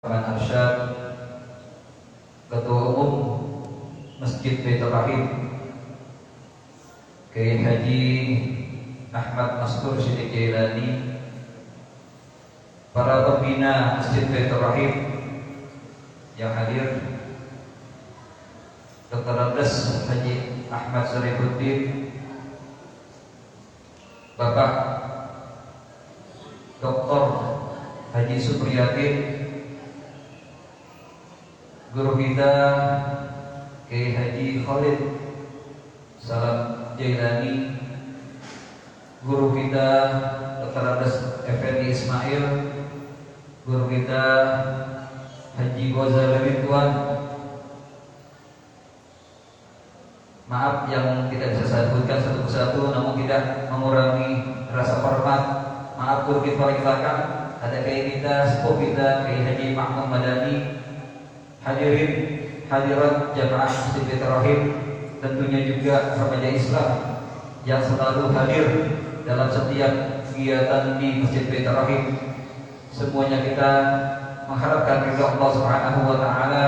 Rahman Arsyad, Ketua Umum Masjid Baitur Rahim, Kiai Haji Ahmad Mastur Siddiq Jailani, para pembina Masjid Baitur Rahim yang hadir, Dr. Andes Haji Ahmad Sarifuddin, Bapak Dr. Haji Supriyatin, guru kita Kiai Haji Khalid Salam Jailani, guru kita Dr. Andes Effendi Ismail, guru kita Haji Ghazali Ridwan. Maaf yang tidak bisa saya sebutkan satu persatu, namun tidak mengurangi rasa hormat. Maaf guru kita paling belakang, ada Kiai kita, sepuh kita Kiai Haji Mahmud Madani. Hadirin hadirat jamaah Masjid Baitur Rahim, tentunya juga remaja Islam yang selalu hadir dalam setiap kegiatan di Masjid Baitur Rahim. Semuanya kita mengharapkan ridha Allah Subhanahu wa taala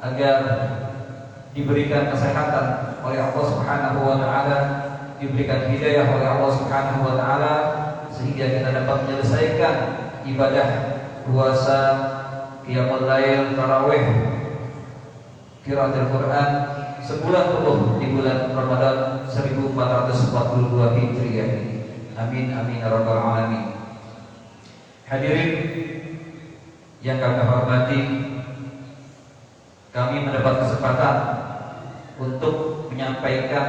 agar diberikan kesehatan oleh Allah Subhanahu wa taala, diberikan hidayah oleh Allah Subhanahu wa taala, sehingga kita dapat menyelesaikan ibadah puasa, qiyamul lail, tarawih, qiraatul Quran sebulan penuh di bulan Ramadan 1442 Hijriah. Amin amin ya rabbal alamin. Hadirin yang kami hormati, kami mendapat kesempatan untuk menyampaikan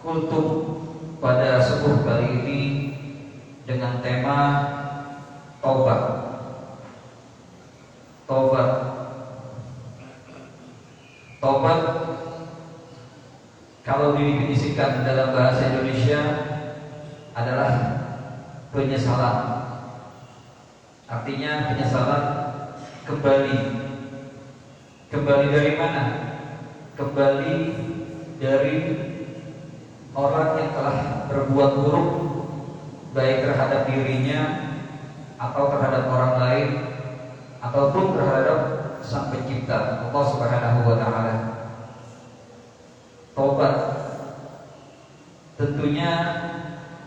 kultum pada subuh kali ini dengan tema taubat. Taubat kalau didefinisikan dalam bahasa Indonesia adalah penyesalan. Artinya penyesalan kembali. Kembali dari mana? Kembali dari orang yang telah berbuat buruk, baik terhadap dirinya atau terhadap orang lain, ataupun terhadap Sang Pencipta Allah Subhanahu wa taala. Taubat, tentunya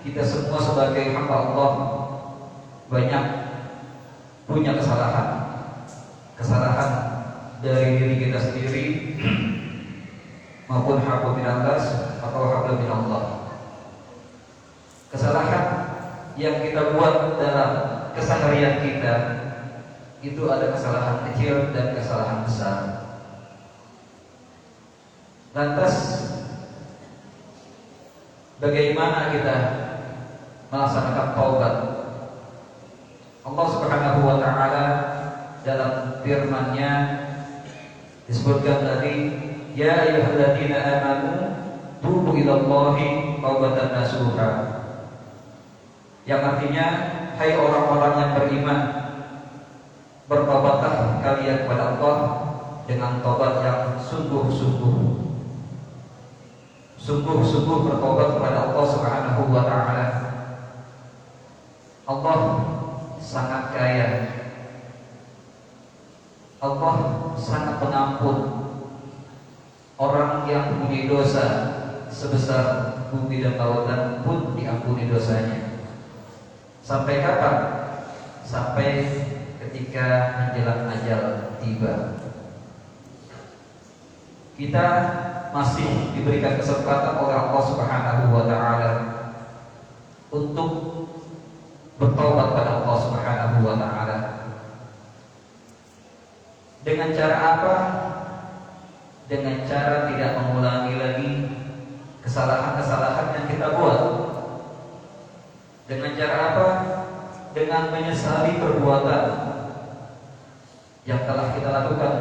kita semua sebagai hamba Allah banyak punya kesalahan dari diri kita sendiri maupun hablum minallah atau hablum minallah. Kesalahan yang kita buat dalam keseharian kita itu ada kesalahan kecil dan kesalahan besar. Lantas bagaimana kita melaksanakan taubat? Allah Subhanahu wa taala dalam firman-Nya disebutkan tadi, ya ayyuhalladzina amanu tubu ilallahi taubatan nasuha. Yang artinya, hai orang-orang yang beriman, bertobatlah kalian kepada Allah dengan tobat yang sungguh-sungguh. Sungguh-sungguh bertobat kepada Allah Subhanahu wa taala. Allah sangat kaya. Allah sangat pengampun. Orang yang mempunyai dosa sebesar bumi dan lautan pun diampuni dosanya. Sampai kapan? Sampai ketika menjelang ajal tiba. Kita masih diberikan kesempatan oleh Allah Subhanahu wa taala untuk bertobat pada Allah Subhanahu wa taala. Dengan cara apa? Dengan cara tidak mengulangi lagi kesalahan-kesalahan yang kita buat. Dengan cara apa? Dengan menyesali perbuatan yang telah kita lakukan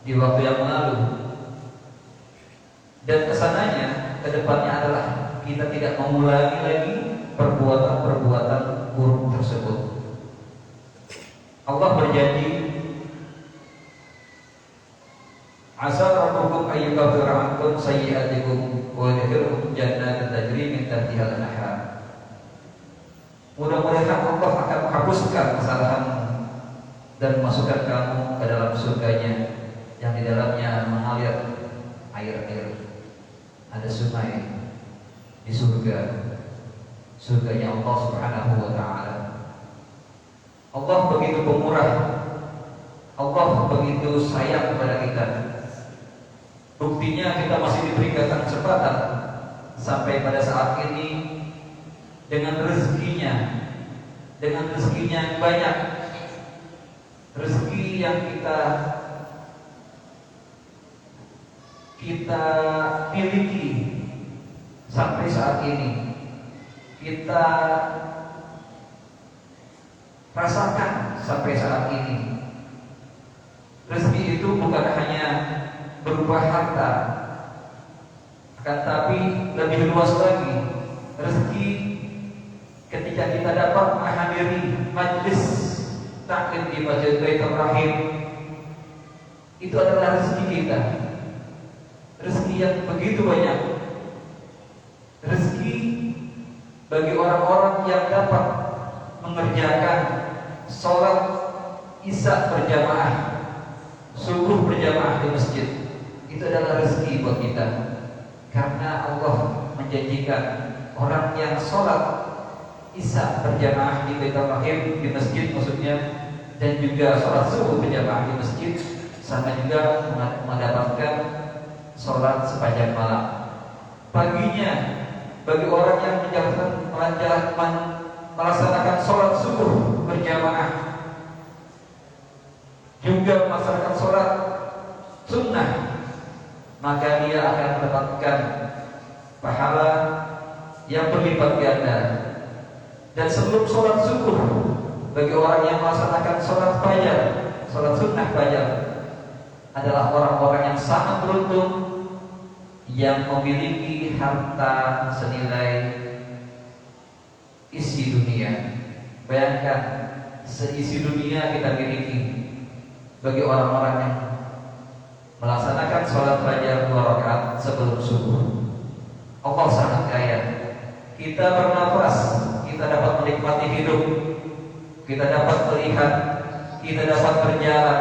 di waktu yang lalu. Dan kesananya, kedepannya adalah kita tidak mengulangi lagi perbuatan-perbuatan buruk tersebut. Allah berjanji, asa rabbukum ayyukaffira ankum sayyi'atikum wa yudkhilkum jannatin tajri min tahtiha al-anhar. Mudah-mudahan Allah akan menghapuskan kesalahan dan memasukkan kamu ke dalam surganya yang di dalamnya mengalir air-air. Ada sungai di surganya Allah Subhanahu wa taala. Allah begitu pemurah, Allah begitu sayang kepada kita. Buktinya kita masih diberikan kesempatan sampai pada saat ini dengan rezekinya yang banyak, rezeki yang kita miliki sampai saat ini, kita rasakan sampai saat ini. Rezeki itu bukan hanya berupa harta, akan tapi lebih luas lagi. Rezeki ketika kita dapat menghadiri majlis taklim di Masjid Baitur Rahim, itu adalah rezeki kita. Rezeki yang begitu banyak. Rezeki bagi orang-orang yang dapat mengerjakan sholat isya berjamaah, subuh berjamaah di masjid. Itu adalah rezeki buat kita, karena Allah menjanjikan orang yang sholat isya berjamaah di Baitur Rahim, di masjid maksudnya, dan juga sholat subuh berjamaah di masjid, sama juga mendapatkan sholat sepanjang malam. Paginya bagi orang yang melaksanakan sholat subuh berjamaah, juga melaksanakan sholat sunnah, maka dia akan mendapatkan pahala yang berlipat ganda. Dan sebelum sholat subuh, bagi orang yang melaksanakan sholat fajar, sholat sunnah fajar, adalah orang-orang yang sangat beruntung, yang memiliki harta senilai isi dunia. Bayangkan, seisi dunia kita miliki. Bagi orang-orang yang melaksanakan sholat fajar 2 rakaat sebelum subuh, Allah sangat kaya. Kita bernafas, kita dapat menikmati hidup, kita dapat melihat, kita dapat berjalan.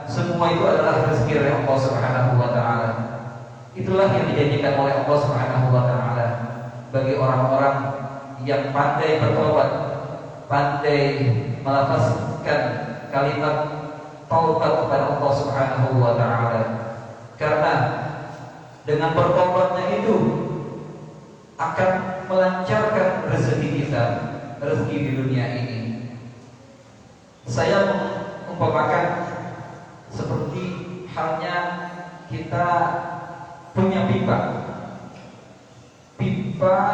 Semua itu adalah rezeki dari Allah Subhanahu wa taala. Itulah yang dijanjikan oleh Allah Subhanahu wa taala bagi orang-orang yang pandai bertobat, pandai melafazkan kalimat taubat kepada Allah Subhanahu wa taala. Karena dengan bertobatnya itu akan melancarkan rezeki kita, rezeki di dunia ini. Saya mengumpamakan seperti halnya kita punya pipa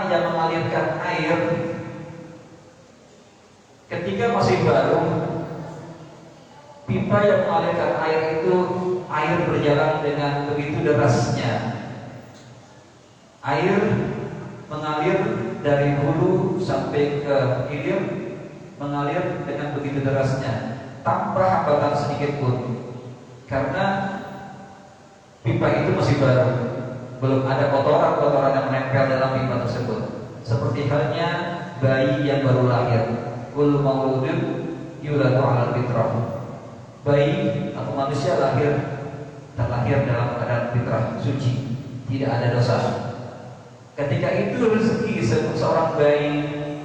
yang mengalirkan air. Ketika masih baru, pipa yang mengalirkan air itu, air berjalan dengan begitu derasnya. Air mengalir dari hulu sampai ke hilir, mengalir dengan begitu derasnya, tanpa hambatan sedikit pun. Karena pipa itu masih baru, belum ada kotoran-kotoran yang menempel dalam pipa tersebut. Seperti halnya bayi yang baru lahir, kul mauludun yuladu 'alal fitrah. Bayi atau manusia terlahir dalam keadaan fitrah suci, tidak ada dosa. Ketika itu rezeki seorang bayi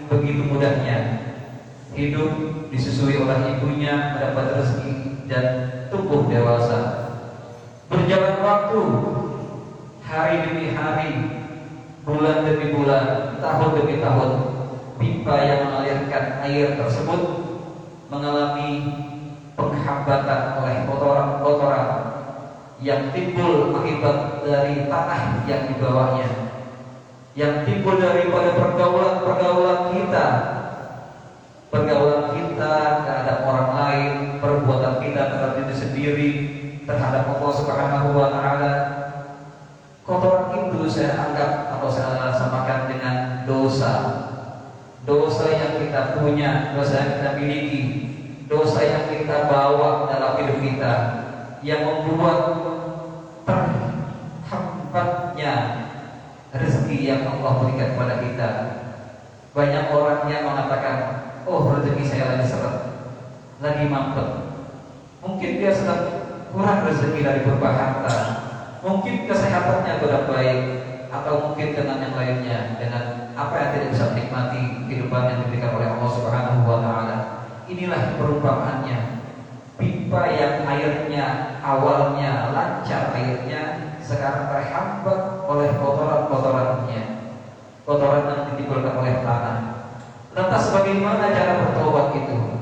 begitu mudahnya hidup, disusui oleh ibunya, mendapat rezeki dan tumbuh dewasa. Berjalan waktu, hari demi hari, bulan demi bulan, tahun demi tahun, pipa yang mengalirkan air tersebut mengalami penghambatan oleh kotoran-kotoran yang timbul akibat dari tanah yang dibawahnya, yang timbul daripada pergaulan kita terhadap orang lain, perbuatan kita terhadap diri sendiri, terhadap Allah Subhanahu wa taala. Kotoran itu saya anggap atau saya samakan dengan dosa. Dosa yang kita punya, dosa yang kita miliki, dosa yang kita bawa dalam hidup kita, yang membuat terhambatnya rezeki yang Allah berikan kepada kita. Banyak orang yang mengatakan, oh rezeki saya lagi seret, lagi mampet, mungkin dia sedang kurang rezeki dari berupa harta, mungkin kesehatannya kurang baik, atau mungkin dengan yang lainnya, dengan apa yang tidak bisa menikmati kehidupan yang diberikan oleh Allah Subhanahu wa taala. Inilah perumpamaannya. Pipa yang airnya awalnya lancar airnya, sekarang terhambat oleh kotoran-kotorannya, kotoran yang ditimbulkan oleh tanah. Lantas bagaimana cara bertobat itu?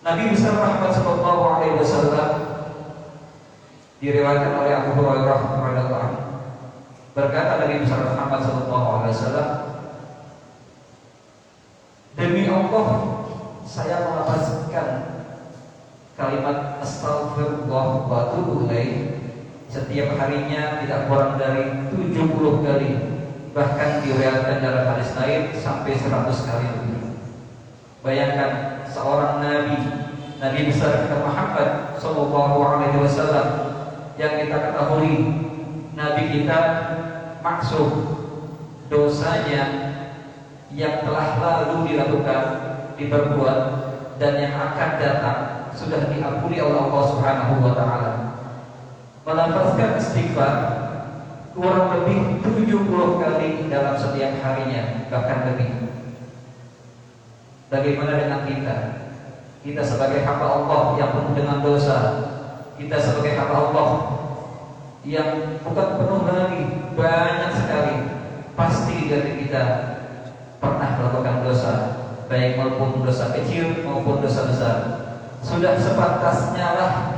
Nabi besar Muhammad sallallahu alaihi wasallam diriwayatkan oleh Abu Hurairah radhiyallahu anhu, berkata Nabi besar Muhammad sallallahu alaihi wasallam, demi Allah saya melafazkan kalimat astaghfirullah wa atubu ilaih setiap harinya tidak kurang dari 70 kali, bahkan diriwayatkan dalam hadis lain sampai 100 kali lebih. Bayangkan seorang Nabi besar kita Muhammad sallallahu alaihi wasallam yang kita ketahui Nabi kita maksum dosanya yang telah lalu dilakukan, diperbuat, dan yang akan datang sudah diampuni oleh Allah Subhanahu wa taala. Melafazkan istighfar kurang lebih 70 kali dalam setiap harinya, bahkan lebih. Bagaimana dengan kita? Kita sebagai hamba Allah yang penuh dengan dosa, kita sebagai hamba Allah yang bukan penuh lagi, banyak sekali, pasti dari kita pernah melakukan dosa, baik maupun dosa kecil maupun dosa besar. Sudah sepantasnya lah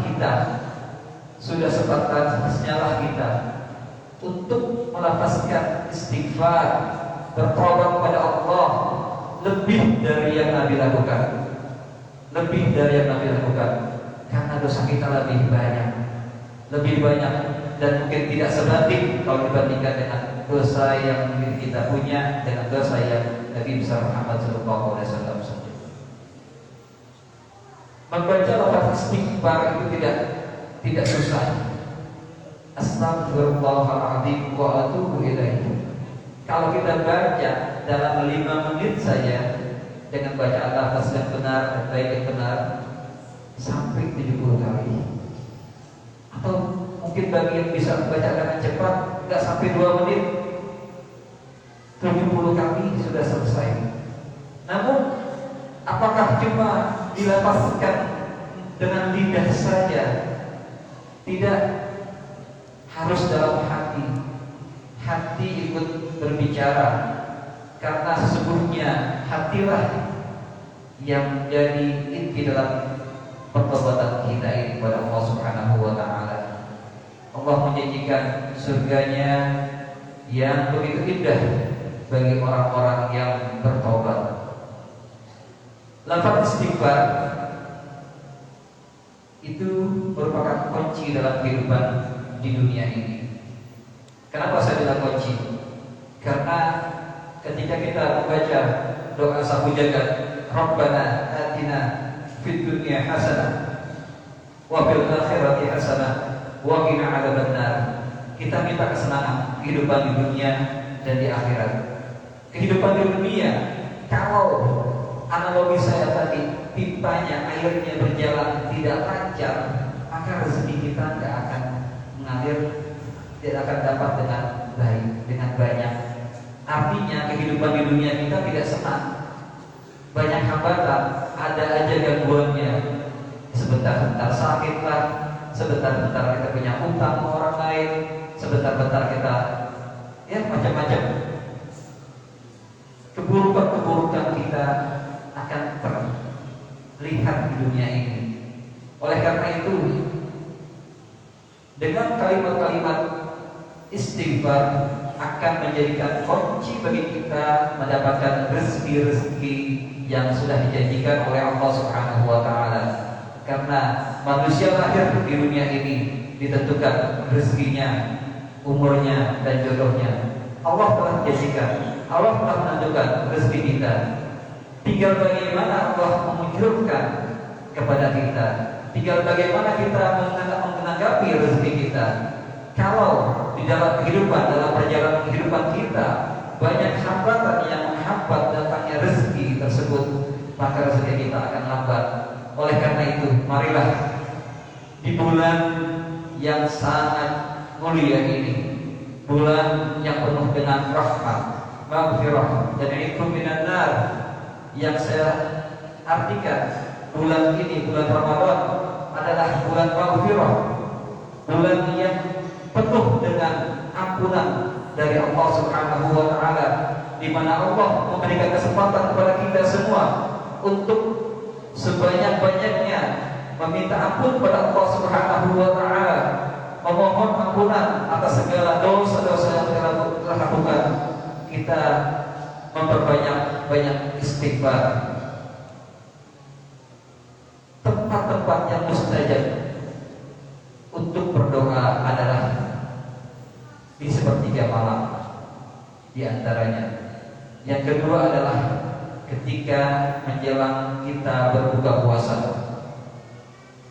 kita untuk melafazkan istighfar, bertobat kepada Allah lebih dari yang Nabi lakukan, karena dosa kita lebih banyak, dan mungkin tidak sebanding kalau dibandingkan dengan dosa yang kita punya dengan dosa yang Nabi besar Muhammad sallallahu alaihi wasallam saja. Membaca lafaz istighfar itu tidak susah. Astaghfirullahaladzim wa atubu ilaih. Kalau kita baca dalam 5 menit saja dengan bacaan lafaz yang benar dan baik yang benar sampai 70 kali. Atau mungkin bagi yang bisa membaca dengan cepat enggak sampai 2 menit 70 kali sudah selesai. Namun apakah cuma dilafazkan dengan lidah saja? Tidak, harus dalam hati ikut berbicara, karena sesungguhnya hatilah yang jadi inti dalam pertobatan kita ini kepada Allah Subhanahu wa taala. Allah menjanjikan surganya yang begitu indah bagi orang-orang yang bertobat. Lafaz istighfar itu merupakan kunci dalam kehidupan di dunia ini. Kenapa saya bilang kunci? Karena ketika kita membaca doa sahu jagat, Rabbana atina fid dunya hasanah wa fil akhirati hasanah wa qina adzabannar. Kita minta kesenangan kehidupan di dunia dan di akhirat. Kehidupan di dunia, kalau analogi saya tadi, pipanya airnya berjalan tidak lancar, maka rezeki kita tidak akan mengalir, tidak akan dapat dengan baik, dengan banyak. Artinya kehidupan di dunia kita tidak senang, banyak hambatan, ada aja gangguannya. Sebentar-bentar sakit lah, sebentar-bentar kita punya utang ke orang lain, sebentar-bentar kita macam-macam. Keburukan-keburukan kita akan terlihat di dunia ini. Oleh karena itu, dengan kalimat-kalimat istighfar akan menjadikan kunci bagi kita mendapatkan rezeki-rezeki yang sudah dijanjikan oleh Allah Subhanahu wa taala. Karena manusia lahir di dunia ini ditentukan rezekinya, umurnya, dan jodohnya. Allah telah janjikan, Allah telah menentukan rezeki kita. Tinggal bagaimana Allah memunculkan kepada kita, tinggal bagaimana kita menanggapi rezeki kita. Kalau di dalam kehidupan, dalam perjalanan kehidupan kita banyak hambatan yang menghambat datangnya rezeki tersebut, maka rezeki kita akan lambat. Oleh karena marilah di bulan yang sangat mulia ini, bulan yang penuh dengan rahmat, maghfirah dan ikum minan nar, yang saya artikan bulan ini, bulan Ramadan adalah bulan maghfirah, bulan yang penuh dengan ampunan dari Allah Subhanahu wa taala, di mana Allah memberikan kesempatan kepada kita semua untuk sebanyak-banyaknya meminta ampun kepada Allah Subhanahu wa taala, memohon ampunan atas segala dosa-dosa yang telah lakukan. Kita memperbanyak istighfar. Tempat-tempat yang mustajab untuk berdoa adalah di sepertiga malam di antaranya. Yang kedua adalah ketika menjelang kita berbuka puasa.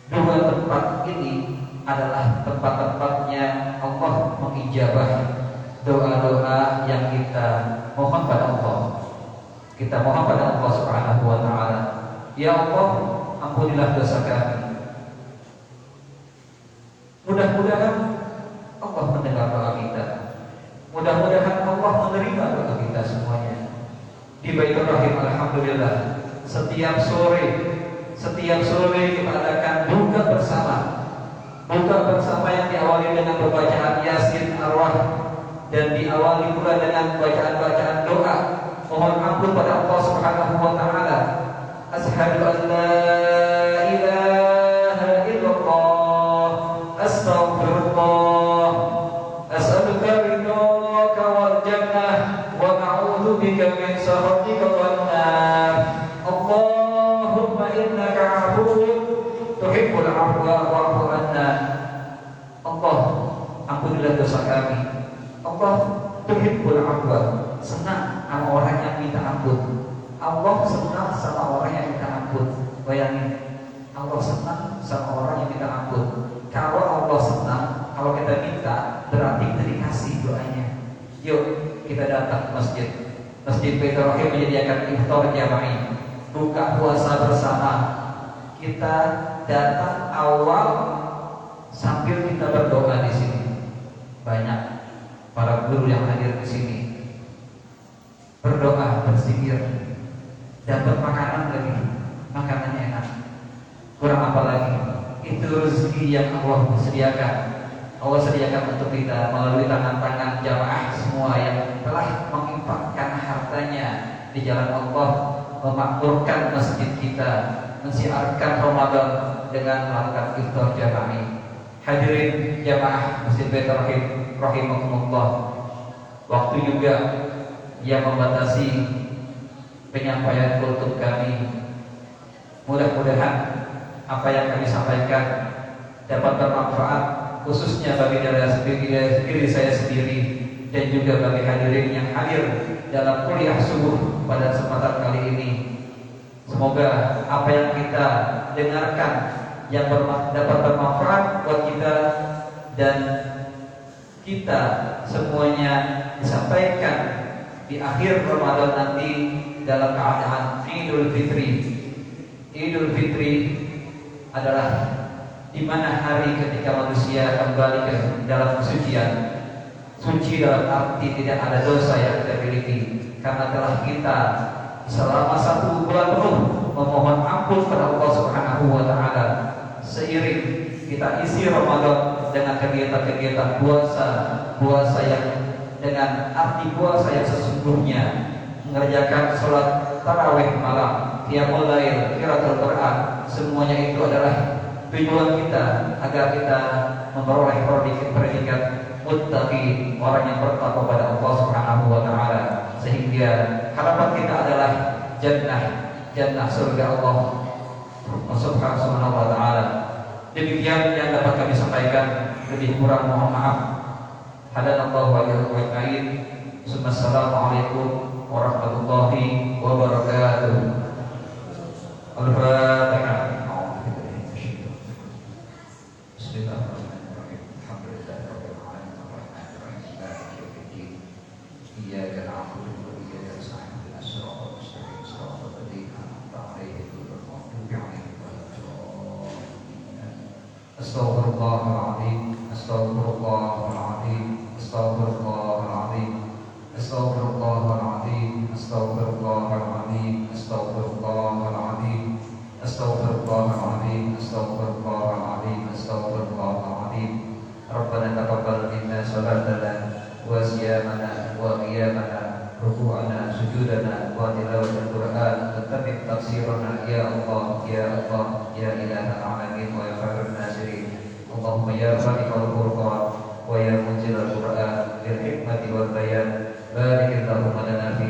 Dua tempat ini adalah tempat-tempatnya Allah mengijabah doa-doa yang kita mohon pada Allah. Kita mohon pada Allah Subhanahu wa taala, ya Allah, ampunilah dosa kami. Mudah-mudahan Allah mendengar doa kita. Mudah-mudahan Allah menerima doa kita semuanya. Di Baitur Rahim, alhamdulillah, setiap sore kita adakan buka bersama. Buka bersama yang diawali dengan pembacaan Yasin Arwah dan diawali pula dengan bacaan-bacaan doa mohon ampun pada Allah Subhanahu wa taala. Asyhadu an la ilaha illallah, astaghfirullah, as'aluka ridhaka wal jannah wa a'udzu bika min sakhatika wan nar. Allahumma innaka 'afuwwun tuhibbul 'afwa wa'fu 'anna. Allah, ampunilah dosa kami. Allah tuhibbul 'afwa, senang sama orang yang minta ampun. Allah senang sama orang yang minta ampun. Bayangin, Allah senang sama orang yang minta ampun. Kalau Allah senang, kalau kita minta, berarti kita dikasih doanya. Yuk kita datang ke masjid. Masjid Baitur Rahim menyediakan iftar jama'i, buka puasa bersama. Kita datang awal sambil kita berdoa di sini. Banyak para guru yang hadir di sini berdoa, berzikir, dapat makanan lagi, makanannya enak. Kurang apa lagi? Itu rezeki yang Allah sediakan. Allah sediakan untuk kita melalui tangan-tangan jamaah semua yang telah menginfakkan hartanya di jalan Allah, memakmurkan masjid kita, mensiarkan Ramadan dengan melakukan iftar jama'i. Hadirin jamaah Masjid Baitur Rahim rahimakumullah. Waktu juga yang membatasi penyampaian kultum kami. Mudah-mudahan apa yang kami sampaikan dapat bermanfaat, khususnya bagi diri saya sendiri dan juga bagi hadirin yang hadir dalam kuliah subuh pada kesempatan kali ini. Semoga apa yang kita dengarkan yang dapat bermanfaat buat kita dan kita semuanya disampaikan di akhir Ramadan nanti dalam keadaan Idul Fitri. Idul Fitri adalah di mana hari ketika manusia kembali ke dalam kesucian. Suci dalam arti tidak ada dosa yang kita miliki, karena telah kita selama 1 bulan penuh memohon ampun kepada Allah Subhanahu wa taala. Seiring kita isi Ramadan dengan kegiatan-kegiatan puasa yang dengan arti puasa yang sesungguhnya, mengerjakan sholat tarawih malam, qiyamul lail, qiraatul Quran, semuanya itu adalah tujuan kita agar kita memperoleh predikat muttaqi, orang yang bertakwa pada Allah Subhanahu wa taala, sehingga harapan kita adalah jannah surga Allah Subhanahu wa taala. Demikian yang dapat kami sampaikan, lebih kurang mohon maaf. Hadanallahu wa iyyakum ajmain. Assalamualaikum warahmatullahi wabarakatuh. Al-Fatihah. Bismillahirrahmanirrahim. Alhamdulillahirabbil alamin arrahmanir rahim maliki yaumiddin. Iyyaka na'budu wa iyyaka nasta'in ihdinas siratal mustaqim siratal ladzina an'amta 'alaihim ghairil maghdubi 'alaihim waladdallin. Astaghfirullahaladzim, astaghfirullahaladzim, astaghfirullahaladzim, astaghfirullahaladzim, astaghfirullahaladzim, astaghfirullahaladzim, astaghfirullahaladzim, astaghfirullahaladzim, astaghfirullahaladzim. Rabbana taqabbal minna salatana wa siyamana wa qiyamana ruku'ana sujudana wa tilawatul Qur'an tatabik tafsirana ya Allah ya Allah ya ilahal alamin wa ya khairun nasirin. Allahumma ya khaliqal Qur'an wa ya munzilal Qur'an bil hikmati wal bayan barik Allahumma lana fi